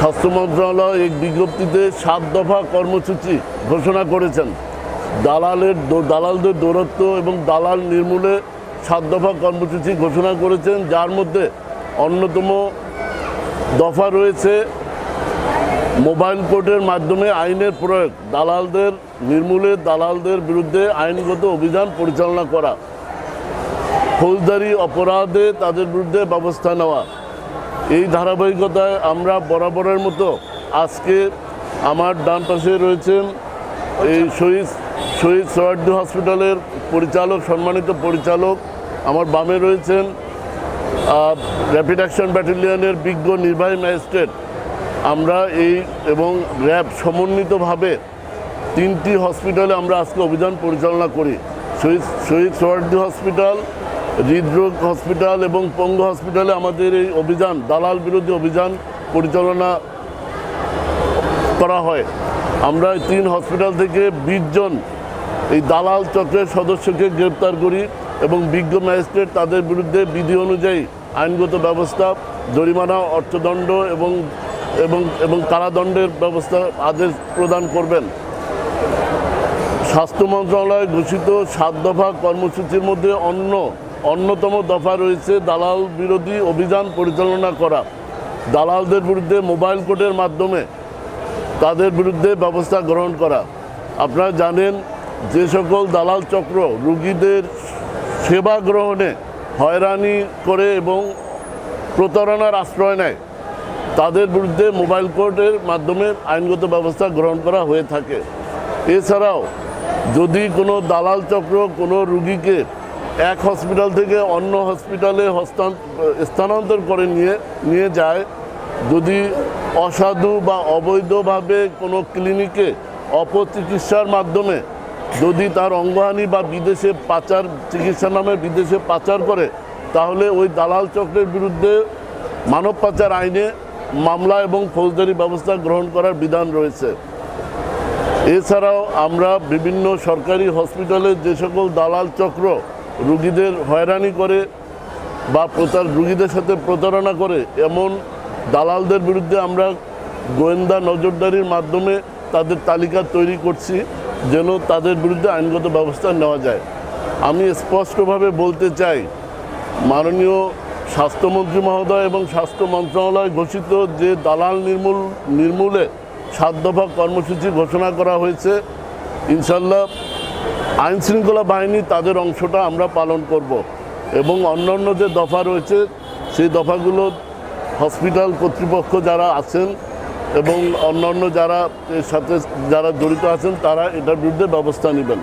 স্বাস্থ্য মন্ত্রণালয় এক বিজ্ঞপ্তিতে 7 দফা কর্মসূচি ঘোষণা করেছেন। দালালদের দৌরত্ব এবং দালাল নির্মূলে 7 দফা কর্মসূচি ঘোষণা করেছেন, যার মধ্যে অন্যতম দফা রয়েছে মোবাইল কোর্টের মাধ্যমে আইনের প্রয়োগ, দালালদের নির্মূলে দালালদের বিরুদ্ধে আইনগত অভিযান পরিচালনা করা, ফৌজদারি অপরাধে তাদের বিরুদ্ধে ব্যবস্থা নেওয়া। এই ধারাবাহিকতায় আমরা বরাবরের মতো আজকে আমার ডান পাশে রয়েছেন এই শহীদ সোহরাওয়ার্দী হসপিটালের পরিচালক, সম্মানিত পরিচালক। আমার বামে রয়েছেন র্যাপিড অ্যাকশন ব্যাটালিয়নের বিজ্ঞ নির্বাহী ম্যাজিস্ট্রেট। আমরা এবং র্যাব সমন্বিতভাবে 3টি হসপিটালে আমরা আজকে অভিযান পরিচালনা করি। শহীদ সোহরাওয়ার্দী হসপিটাল, হৃদরোগ হসপিটাল এবং পঙ্গু হসপিটালে আমাদের এই অভিযান, দালাল বিরোধী অভিযান পরিচালনা করা হয়। আমরা 3 হসপিটাল থেকে 20 জন এই দালাল চক্রের সদস্যকে গ্রেপ্তার করি এবং বিজ্ঞ ম্যাজিস্ট্রেট তাদের বিরুদ্ধে বিধি অনুযায়ী আইনগত ব্যবস্থা, জরিমানা, অর্থদণ্ড এবং কারাদণ্ডের ব্যবস্থা আদেশ প্রদান করবেন। স্বাস্থ্য মন্ত্রণালয় ঘোষিত 7 দফা কর্মসূচির মধ্যে অন্যতম দফা রয়েছে দালাল বিরোধী অভিযান পরিচালনা করা, দালালদের বিরুদ্ধে মোবাইল কোর্টের মাধ্যমে তাদের বিরুদ্ধে ব্যবস্থা গ্রহণ করা। আপনারা জানেন, যে সকল দালাল চক্র রোগীদের সেবা গ্রহণে হয়রানি করে এবং প্রতারণার আশ্রয় নেয়, তাদের বিরুদ্ধে মোবাইল কোর্টের মাধ্যমে আইনগত ব্যবস্থা গ্রহণ করা হয়ে থাকে। এছাড়াও যদি কোনো দালাল চক্র কোনো রোগীকে এক হসপিটাল থেকে অন্য হসপিটালে স্থানান্তর করে নিয়ে যায়, যদি অসাধু বা অবৈধভাবে কোনো ক্লিনিকে অপচিকিৎসার মাধ্যমে যদি তার অঙ্গহানি বা বিদেশে পাচার, চিকিৎসার নামে বিদেশে পাচার করে, তাহলে ওই দালাল চক্রের বিরুদ্ধে মানব পাচার আইনে মামলা এবং ফৌজদারি ব্যবস্থা গ্রহণ করার বিধান রয়েছে। এছাড়াও আমরা বিভিন্ন সরকারি হসপিটালে যে সকল দালাল চক্র রোগীদের হয়রানি করে বা রোগীদের সাথে প্রতারণা করে, এমন দালালদের বিরুদ্ধে আমরা গোয়েন্দা নজরদারির মাধ্যমে তাদের তালিকা তৈরি করছি, যেন তাদের বিরুদ্ধে আইনগত ব্যবস্থা নেওয়া যায়। আমি স্পষ্টভাবে বলতে চাই, মাননীয় স্বাস্থ্যমন্ত্রী মহোদয় এবং স্বাস্থ্য মন্ত্রণালয় ঘোষিত যে দালাল নির্মূলে 7 দফা কর্মসূচি ঘোষণা করা হয়েছে, ইনশাল্লাহ আইনশৃঙ্খলা বাহিনী তাদের অংশটা আমরা পালন করব এবং অন্যান্য যে দফা রয়েছে সেই দফাগুলো হসপিটাল কর্তৃপক্ষ যারা আছেন এবং অন্যান্য যারা এর সাথে যারা জড়িত আছেন, তারা এটার বিরুদ্ধে ব্যবস্থা নেবেন।